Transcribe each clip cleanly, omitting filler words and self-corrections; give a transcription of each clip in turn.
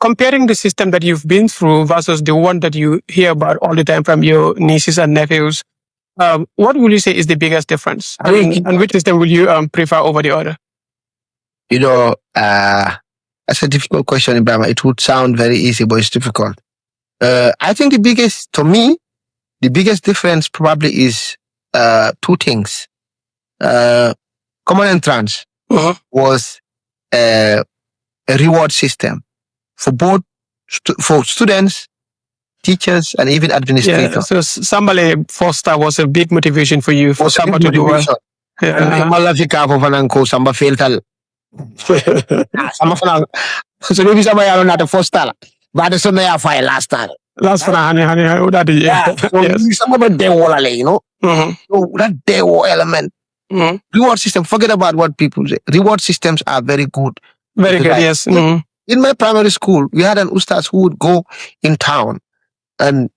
comparing the system that you've been through versus the one that you hear about all the time from your nieces and nephews, what will you say is the biggest difference? And which system will you prefer over the other? That's a difficult question, Ibrahim. It would sound very easy, but it's difficult. I think the biggest difference probably is two things. Common entrance was a reward system for both for students, teachers, and even administrators. Yeah, so Samba Foster was a big motivation for you for Samba to do well. Samba failed. So maybe Samba are not a Foster, but the son I file last time. Last one, honey, that is yes. Some of the day, So that day element. Reward system. Forget about what people say. Reward systems are very good. Very good. Yes. In my primary school, we had an ustaz who would go in town and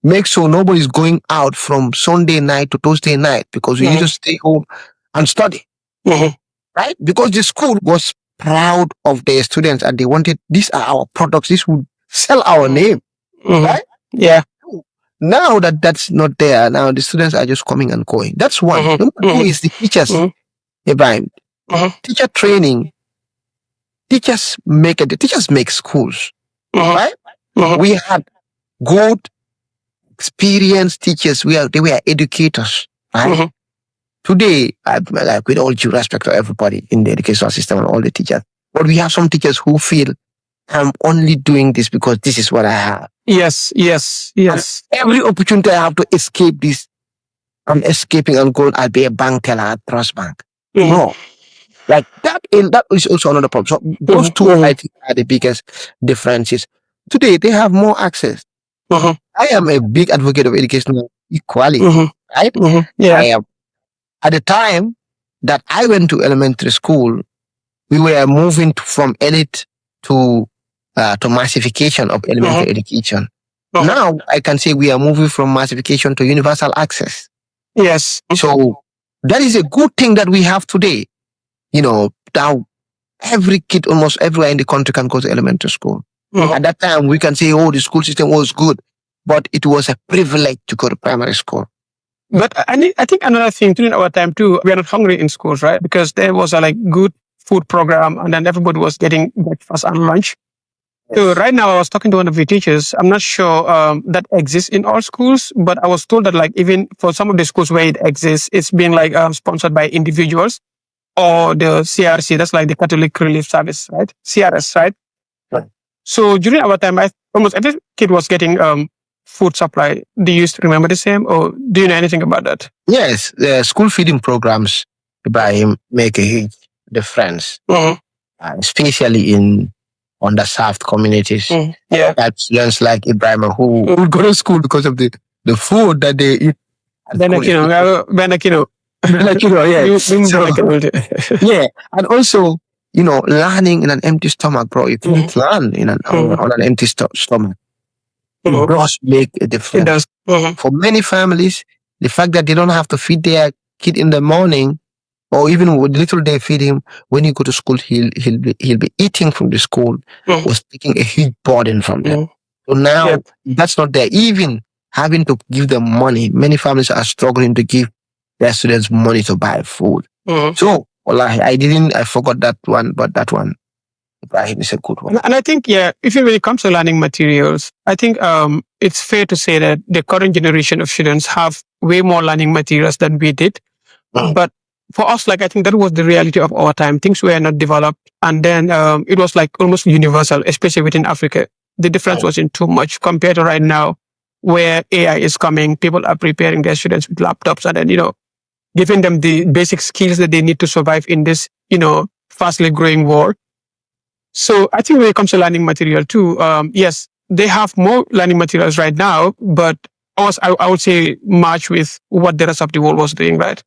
make sure nobody's going out from Sunday night to Thursday night because we need to stay home and study. Right? Because the school was proud of their students and they wanted, these are our products. This would sell our name. Right? Yeah. Now that's not there, now the students are just coming and going. That's one. Number two is the teachers. Ibrahim. Teacher training. Teachers make schools. Right? We had good, experienced teachers. They were educators. Right? Today, like with all due respect to everybody in the educational system and all the teachers, but we have some teachers who feel, I'm only doing this because this is what I have. Yes. And every opportunity I have to escape this, I'm escaping and going, I'll be a bank teller at Trust Bank. No. Like that is also another problem. So those two, I think, are the biggest differences. Today, they have more access. I am a big advocate of educational equality. Right? Yeah. I am. At the time that I went to elementary school, we were moving from elite to massification of elementary education. Now I can say we are moving from massification to universal access. Yes. So that is a good thing that we have today. Now every kid almost everywhere in the country can go to elementary school. At that time we can say, the school system was good, but it was a privilege to go to primary school. But I think another thing during our time too, we are not hungry in schools, right? Because there was a good food program and then everybody was getting breakfast and lunch. Yes. So right now I was talking to one of the teachers. I'm not sure that exists in all schools, but I was told that even for some of the schools where it exists, it's being sponsored by individuals or the CRC, that's like the Catholic Relief Service, right? CRS, right? Right. So during our time, every kid was getting food supply. Do you remember the same or do you know anything about that? Yes, the school feeding programs, Ibrahim, make a huge difference, especially in underserved communities. That students like Ibrahim who would go to school because of the food that they eat. Benakino. Yeah. And also, learning in an empty stomach, bro. You can't learn on an empty stomach. It does make a difference. It does. For many families, the fact that they don't have to feed their kid in the morning, or even with little they feed him, when you go to school, he'll be eating from the school, was taking a huge burden from them. So now that's not there. Even having to give them money, many families are struggling to give their students money to buy food. So, I forgot that one, but that one, Ibrahim, is a good one. And I think, even when it comes to learning materials, I think it's fair to say that the current generation of students have way more learning materials than we did. But for us, I think that was the reality of our time. Things were not developed. And then it was almost universal, especially within Africa. The difference wasn't too much compared to right now, where AI is coming. People are preparing their students with laptops and then, giving them the basic skills that they need to survive in this, fastly growing world. So I think when it comes to learning material too, yes, they have more learning materials right now, but also I would say match with what the rest of the world was doing, right?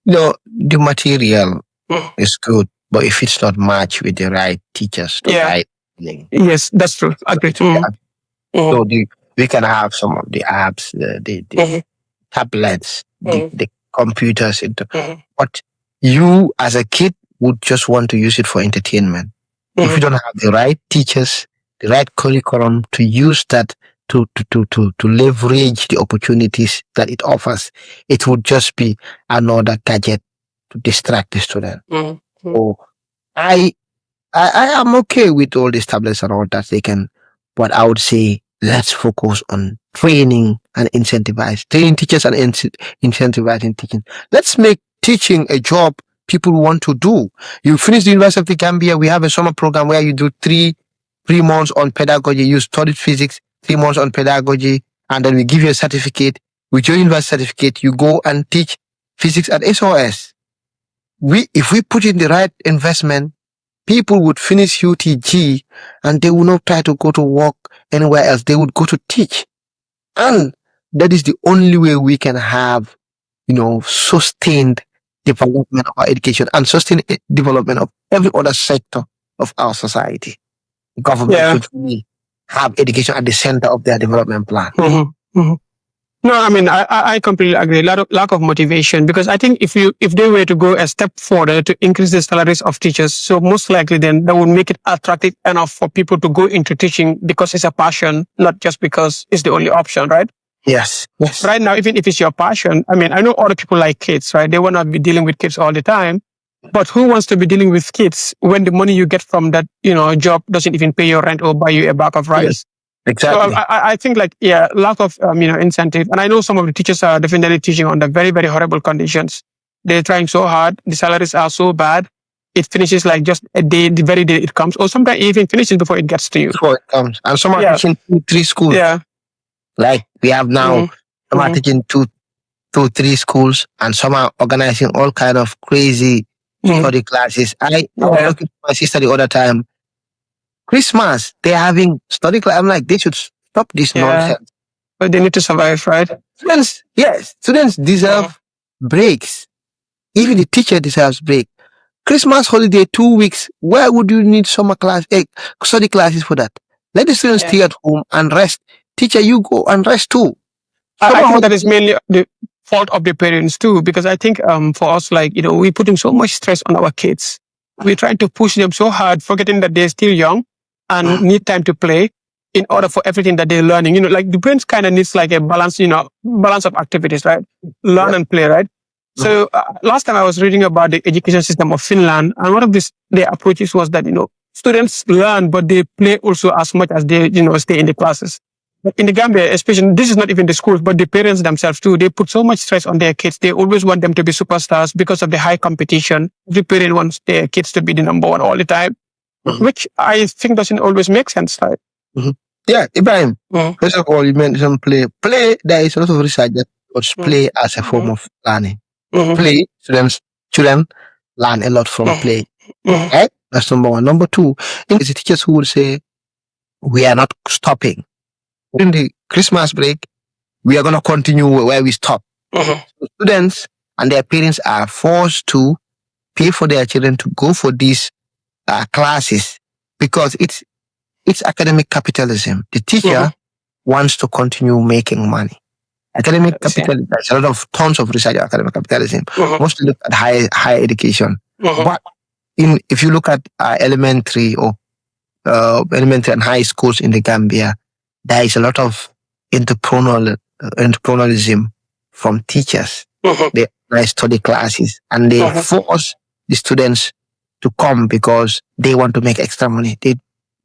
The material is good, but if it's not matched with the right teachers, right thing. Yes, that's true. Agreed. So we can have some of the apps, the tablets, the computers, but you as a kid would just want to use it for entertainment. if you don't have the right teachers, the right curriculum to use that to leverage the opportunities that it offers, it would just be another gadget to distract the student. So I I am okay with all these tablets and all that they can, but I would say let's focus on training and incentivize training teachers and incentivizing teaching. Let's make teaching a job people want to do. You finish the University of the Gambia, we have a summer program where you do three months on pedagogy. You studied physics, 3 months on pedagogy, and then we give you a certificate. With your university certificate, you go and teach physics at SOS. If we put in the right investment, people would finish UTG and they would not try to go to work anywhere else. They would go to teach. And that is the only way we can have, sustained development of our education and sustained development of every other sector of our society. The government should really have education at the center of their development plan. No, I mean, I completely agree. Lack of motivation, because I think if they were to go a step further to increase the salaries of teachers, so most likely then that would make it attractive enough for people to go into teaching because it's a passion, not just because it's the only option, right? Yes. Right now, even if it's your passion, I mean, I know other people like kids, right? They want to be dealing with kids all the time. But who wants to be dealing with kids when the money you get from that, job doesn't even pay your rent or buy you a bag of rice? Yes. Exactly. So I think lack of incentive, and I know some of the teachers are definitely teaching under very, very horrible conditions. They're trying so hard. The salaries are so bad. It finishes like just a day, the very day it comes, or sometimes it even finishes before it gets to you. Before it comes, and some are teaching 2-3 schools. Yeah, like we have now. Some are teaching 2-3 schools, and some are organizing all kind of crazy study classes. I was talking to my sister the other time. Christmas, they're having study class. I'm like, they should stop this nonsense. But they need to survive, right? Students deserve breaks. Even the teacher deserves break. Christmas holiday, 2 weeks. Why would you need study classes for that? Let the students stay at home and rest. Teacher, you go and rest too. I think that is mainly the fault of the parents too, because I think for us, we're putting so much stress on our kids. We're trying to push them so hard, forgetting that they're still young and need time to play in order for everything that they're learning. The brain kind of needs like a balance, balance of activities, right? Learn and play, right? So last time I was reading about the education system of Finland, and one of their approaches was that, students learn, but they play also as much as they, stay in the classes. But in the Gambia, especially, this is not even the schools, but the parents themselves too. They put so much stress on their kids. They always want them to be superstars because of the high competition. Every parent wants their kids to be the number one all the time, which I think doesn't always make sense, right? Yeah, Ibrahim. First of all, you mentioned play. Play, there is a lot of research that puts play as a form of learning. Play, children learn a lot from play. Right? That's number one. Number two, it's the teachers who will say, we are not stopping. In the Christmas break, we are going to continue where we stop. So students and their parents are forced to pay for their children to go for these classes because it's academic capitalism. The teacher wants to continue making money. Academic capitalism, there's a lot of tons of research on academic capitalism. Mostly look at higher education. But if you look at elementary and high schools in the Gambia, there is a lot of entrepreneurialism from teachers. They study classes and they force the students to come because they want to make extra money.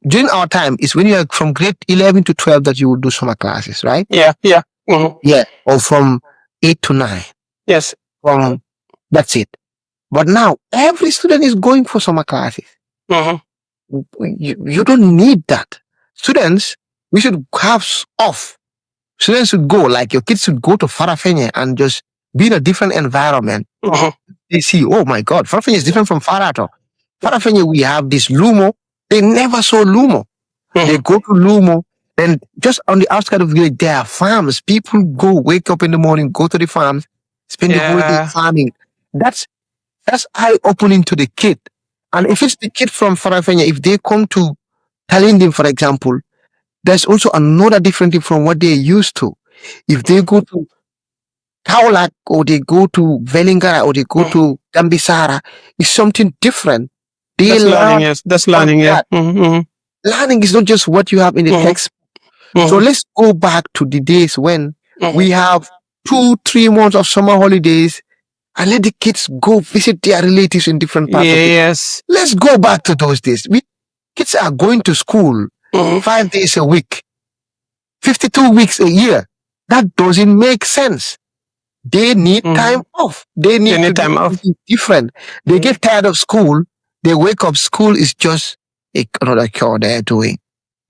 During our time, it's when you are from grade 11 to 12 that you will do summer classes, right? Yeah. Yeah, or from 8 to 9. Yes. That's it. But now, every student is going for summer classes. You don't need that. Students, we should have off. Students should go, like your kids should go to Farafenye and just be in a different environment. They see, oh my God, Farafenye is different from Farato. Farafenye, we have this Lumo. They never saw Lumo. They go to Lumo, and just on the outskirts of the village, there are farms. People wake up in the morning, go to the farms, spend the whole day farming. That's eye-opening to the kid. And if it's the kid from Farafenye, if they come to Talindim, for example, there's also another different thing from what they're used to. If they go to Kaulak, or they go to Velingara, or they go to Gambisara, it's something different. They That's learning, learn yes. That's on learning, yeah. that. Learning is not just what you have in the text. So let's go back to the days when we have 2-3 months of summer holidays and let the kids go visit their relatives in different parts of the. Yes. Let's go back to those days. Kids are going to school 5 days a week, 52 weeks a year. That doesn't make sense. They need time off. They need to do time off. something different. They get tired of school. They wake up. School is just another chore they're doing.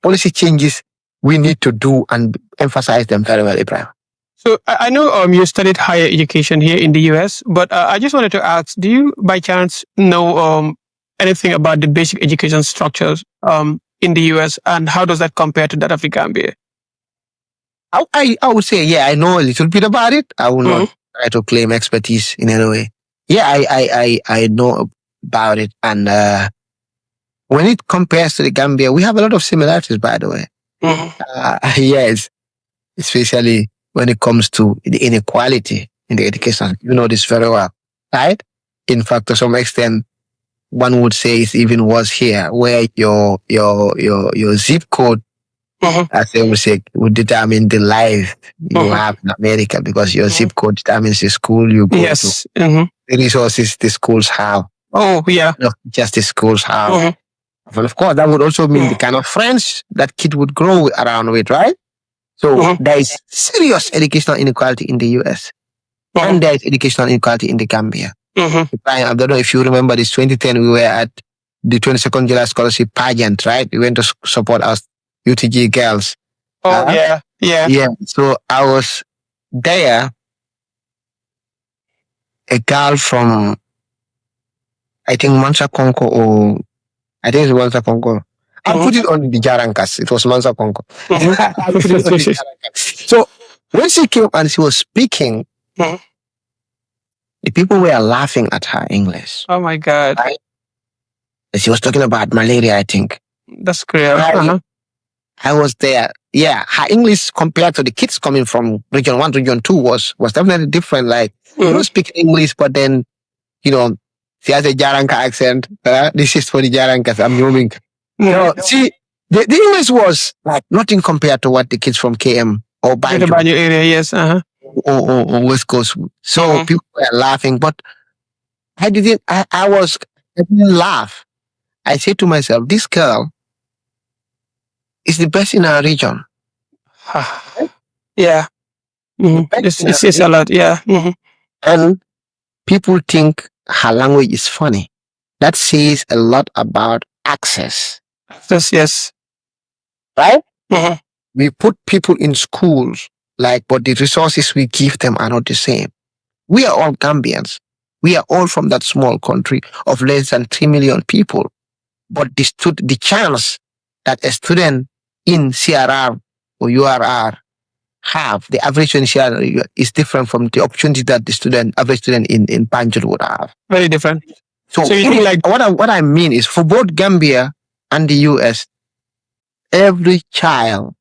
Policy changes we need to do and emphasize them very well, Ibrahim. So I know you studied higher education here in the US, but I just wanted to ask, do you by chance know anything about the basic education structures in the US, and how does that compare to that of the Gambia? I would say, yeah, I know a little bit about it. I will not try to claim expertise in any way. Yeah, I know about it. And when it compares to the Gambia, we have a lot of similarities, by the way. Yes, especially when it comes to the inequality in the education. You know this very well, right? In fact, to some extent, one would say it's even worse here, where your zip code, as they would say, would determine the life you have in America, because your zip code determines the school you go to, the resources the schools have. Oh, yeah. Not just the schools have. But of course, that would also mean the kind of friends that kid would grow around with, right? So there is serious educational inequality in the US. And there is educational inequality in the Gambia. I don't know if you remember this 2010, we were at the 22nd July Scholarship pageant, right? We went to support our UTG girls. Oh, yeah. Yeah. So I was there. A girl from, I think, Mansa Konko, or I think it's Mansa Konko. I'll put it on the Jarankas. It was Mansa Konko. I'll put it on the Jarankas. So when she came and she was speaking, the people were laughing at her English. Oh, my God. Right? She was talking about malaria, I think. That's great. I was there. Yeah, her English compared to the kids coming from Region 1, Region 2 was definitely different. Like, you don't speak English, but then, you know, she has a Jaranka accent. This is for the Jarankas. I'm moving. See, the English was like nothing compared to what the kids from KM or Banjo area, yes. Or West Coast. So people were laughing, but I didn't laugh. I said to myself, this girl is the best in our region. Yeah. It says a lot, yeah. And people think her language is funny. That says a lot about access. Yes. Right? We put people in schools, but the resources we give them are not the same. We are all Gambians. We are all from that small country of less than 3 million people. But the chance that a student in CRR or URR have, the average student in CRR is different from the opportunity that the average student in Banjul would have. Very different. So you think what I mean is, for both Gambia and the US, every child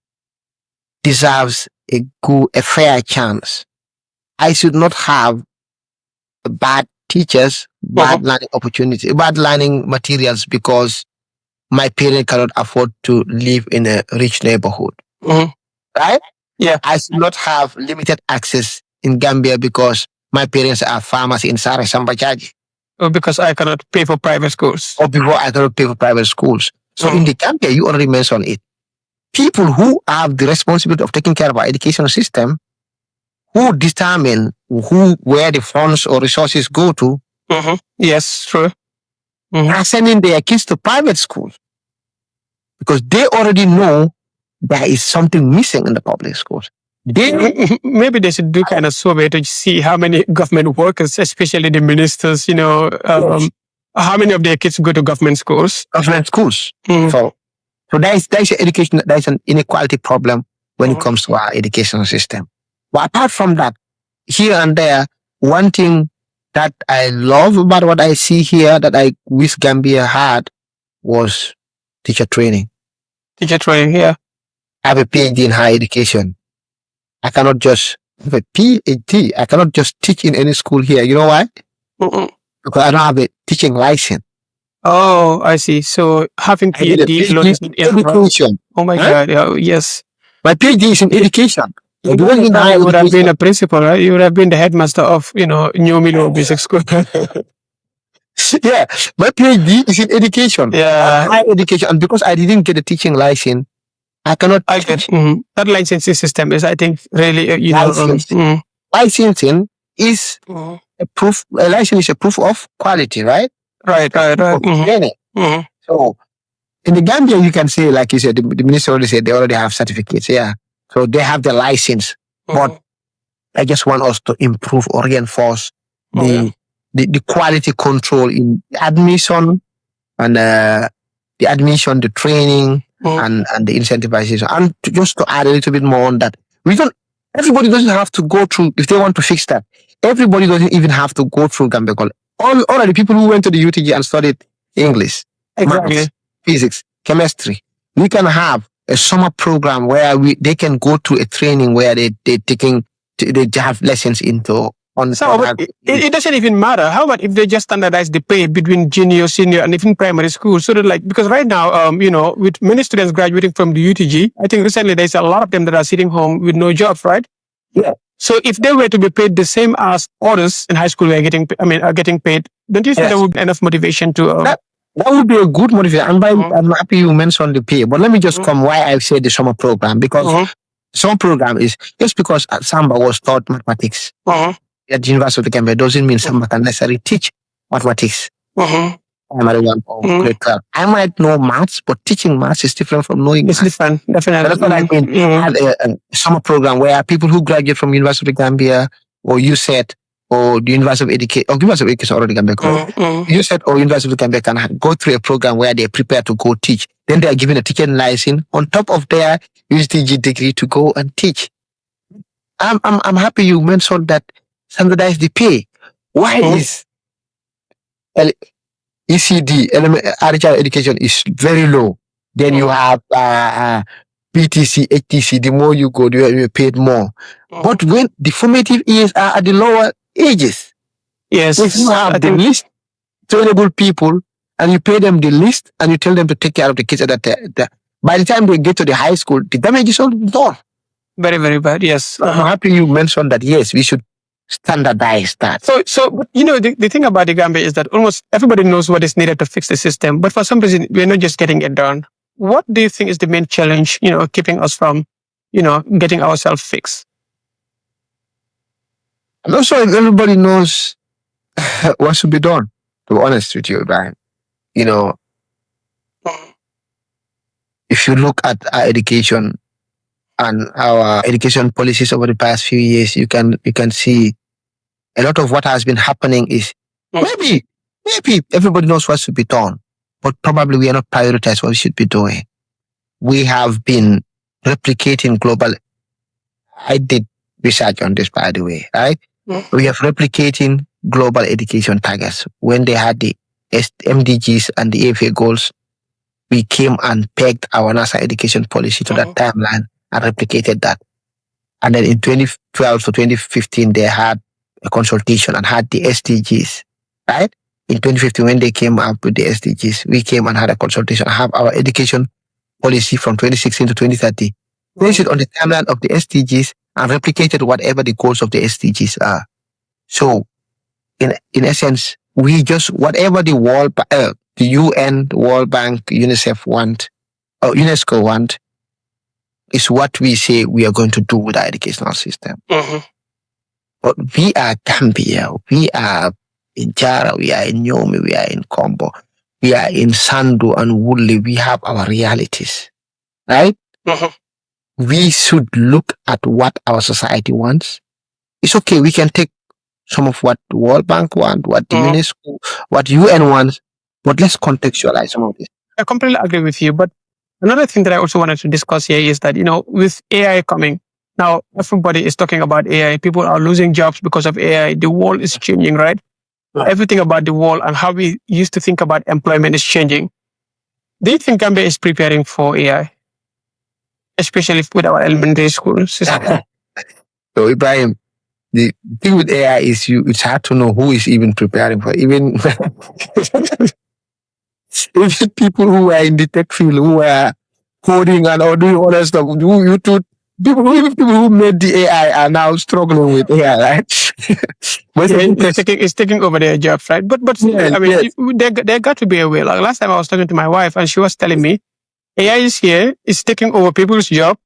deserves a fair chance. I should not have bad teachers, bad learning opportunities, bad learning materials because my parent cannot afford to live in a rich neighborhood. Right? Yeah. I should not have limited access in Gambia because my parents are farmers in Samba Bah. Or because I cannot pay for private schools. Or before I cannot pay for private schools. So in the Gambia, you already mentioned it. People who have the responsibility of taking care of our education system, who determine where the funds or resources go to. Yes, true. Are sending their kids to private schools because they already know there is something missing in the public schools. Maybe they should do kind of survey to see how many government workers, especially the ministers, how many of their kids go to government schools. Government schools. So there is education. There is an inequality problem when it comes to our education system. But apart from that, here and there, one thing that I love about what I see here that I wish Gambia had was teacher training. Teacher training, yeah. I have a PhD in higher education. I cannot just have a PhD. I cannot just teach in any school here. You know why? Because I don't have a teaching license. Oh, I see. So having I did a PhD alone PhD is not in enough, right? education. Oh my Huh? God. Yeah, yes. My PhD is in education. I In didn't Ghana, in probably higher you would have been education. a principal, right? You would have been the headmaster of, New Milo Basic School. Yeah, my PhD is in education, Yeah, higher education, and because I didn't get a teaching license, I cannot I get. teach. That licensing system is, I think, really, License. Licensing is a proof. A license is a proof of quality, right? right, A right, proof right. of training. Mm-hmm. So in the Gambia, you can say, like you said, the minister already said they already have certificates. Yeah, so they have the license, but I just want us to improve or reinforce the the quality control in admission and the admission, the training, and the incentivization. And just to add a little bit more on that, we don't. Everybody doesn't have to go through if they want to fix that. Everybody doesn't even have to go through Gambia College. All of the people who went to the UTG and studied English, Exactly. maths, physics, chemistry, we can have a summer program where they can go to a training where they have lessons into on. So, but it doesn't even matter. How about if they just standardize the pay between junior, senior, and even primary school? So that, like, because right now, with many students graduating from the UTG, I think recently there's a lot of them that are sitting home with no jobs, right? Yeah. So if they were to be paid the same as others in high school, are getting paid, don't you think Yes. there would be enough motivation to? That would be a good motivation. And I'm happy you mentioned the pay. But let me just come why I said the summer program. Because summer program is just because Samba was taught mathematics at the University of the Gambia doesn't mean Samba can necessarily teach mathematics. Primary one or grade 12. I might know maths, but teaching maths is different from knowing It's maths. different, definitely. That's what I mean. Have a summer program where people who graduate from University of the Gambia or USET or the University of Education, or University of Education already Gambia, USET or University of the Gambia can go through a program where they're prepared to go teach. Then they are given a teaching license on top of their USTG degree to go and teach. I'm happy you mentioned that standardize the pay. Why is ECD, early child education, is very low? Then you have PTC, HTC. The more you go, you're paid more. But when the formative years are at the lower ages, yes, if you have the least trainable people and you pay them the least and you tell them to take care of the kids at that, by the time they get to the high school, the damage is all done. Very, very bad. Yes. I'm happy you mentioned that. Yes, we should standardize that. So but, the thing about the Gambia is that almost everybody knows what is needed to fix the system, but for some reason we're not just getting it done. What do you think is the main challenge, keeping us from, getting ourselves fixed? I'm not sure if everybody knows what should be done, to be honest with you, Brian. If you look at our education and our education policies over the past few years, you can see a lot of what has been happening is maybe everybody knows what should be done, but probably we are not prioritizing what we should be doing. We have been replicating global. I did research on this, by the way, right? We have replicating global education targets. When they had the MDGs and the AFA goals, we came and pegged our national education policy to that timeline and replicated that. And then in 2012 to 2015, they had a consultation and had the SDGs, right? In 2015, when they came up with the SDGs, we came and had a consultation and have our education policy from 2016 to 2030 based on the timeline of the SDGs and replicated whatever the goals of the SDGs are. So, in essence, we just whatever the UN, the World Bank, UNICEF want, or UNESCO want, is what we say we are going to do with our educational system. But we are Gambia, we are in Jara, we are in Nyomi, we are in Kombo, we are in Sandu and Woodley. We have our realities, right? We should look at what our society wants. It's okay, we can take some of what the World Bank wants, what the UNESCO, what UN wants, but let's contextualize some of this. I completely agree with you. But another thing that I also wanted to discuss here is that, with AI coming, now everybody is talking about AI. People are losing jobs because of AI. The world is changing, right? Everything about the world and how we used to think about employment is changing. Do you think Gambia is preparing for AI? Especially with our elementary school system? So, Ibrahim, the thing with AI is it's hard to know who is even preparing for it. Even Even people who were in the tech field, who were coding and or doing other stuff, even people who made the AI are now struggling with AI, right? But Yeah, it's taking over their jobs, right? But yes, I mean, yes, there got to be a way. Like last time I was talking to my wife, and she was telling me AI is here, it's taking over people's job,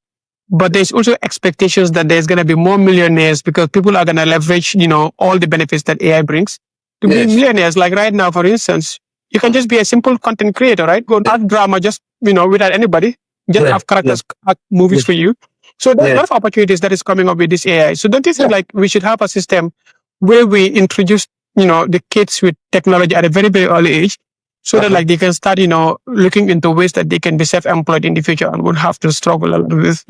but there's also expectations that there's going to be more millionaires because people are going to leverage, all the benefits that AI brings to be yes, millionaires. Like right now, for instance, you can just be a simple content creator, right? Go act drama, just without anybody, just yes, have characters act movies yes, for you. So there's a yes, lot of opportunities that is coming up with this AI. So don't you think like we should have a system where we introduce, the kids with technology at a very, very early age so that like they can start, looking into ways that they can be self-employed in the future and won't have to struggle a lot with,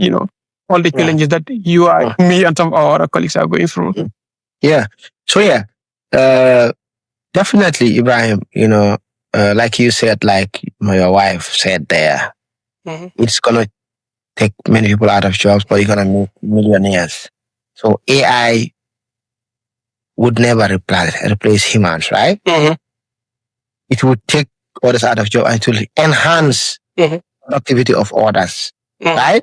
all the challenges that you are, me and some of our other colleagues are going through. yeah. So yeah, uh, definitely, Ibrahim. Like you said, like your wife said there, it's gonna take many people out of jobs, but you're gonna make millionaires. So AI would never replace humans, right? It would take others out of job and to enhance productivity of others, right?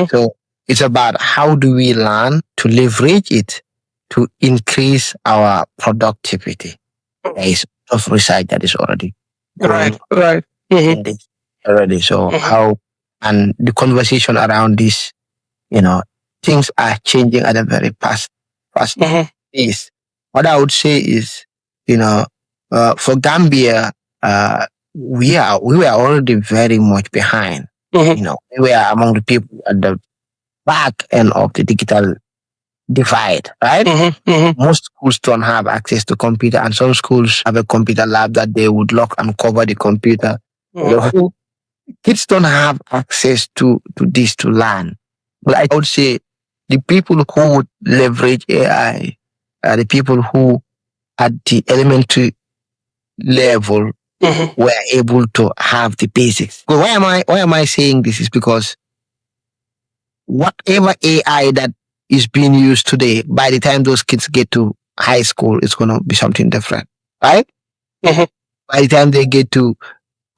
So it's about how do we learn to leverage it to increase our productivity. There is of research that is already going Right. in this already. So how and the conversation around this, things are changing at a very fast pace. What I would say is, for Gambia, we were already very much behind. We were among the people at the back end of the digital divide, right? Most schools don't have access to computer, and some schools have a computer lab that they would lock and cover the computer. Kids don't have access to this to learn. But I would say the people who would leverage AI are the people who at the elementary level were able to have the basics. So why am I saying this is because whatever AI that is being used today, by the time those kids get to high school, it's gonna be something different. Right? By the time they get to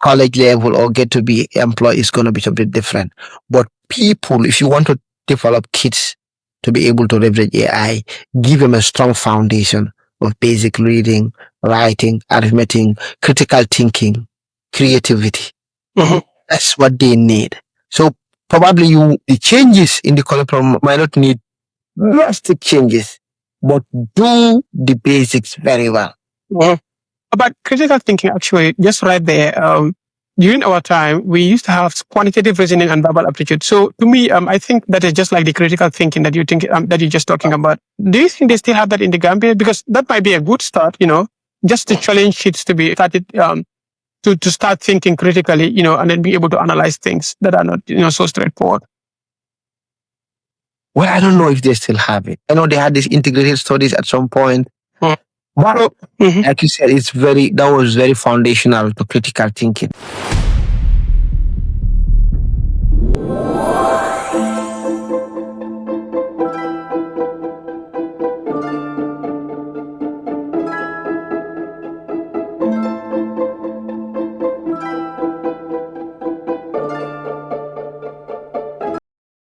college level or get to be employed, it's gonna be something different. But people, if you want to develop kids to be able to leverage AI, give them a strong foundation of basic reading, writing, arithmetic, critical thinking, creativity. That's what they need. So probably the changes in the curriculum might not need drastic changes, but do the basics very well. About critical thinking, actually, just right there. During our time, we used to have quantitative reasoning and verbal aptitude. So to me, I think that is just like the critical thinking that you think that you're just talking about. Do you think they still have that in the Gambia? Because that might be a good start, just to challenge kids to be started to start thinking critically, and then be able to analyze things that are not, so straightforward. Well, I don't know if they still have it. I know they had these integrated studies at some point. But like you said, that was very foundational to critical thinking.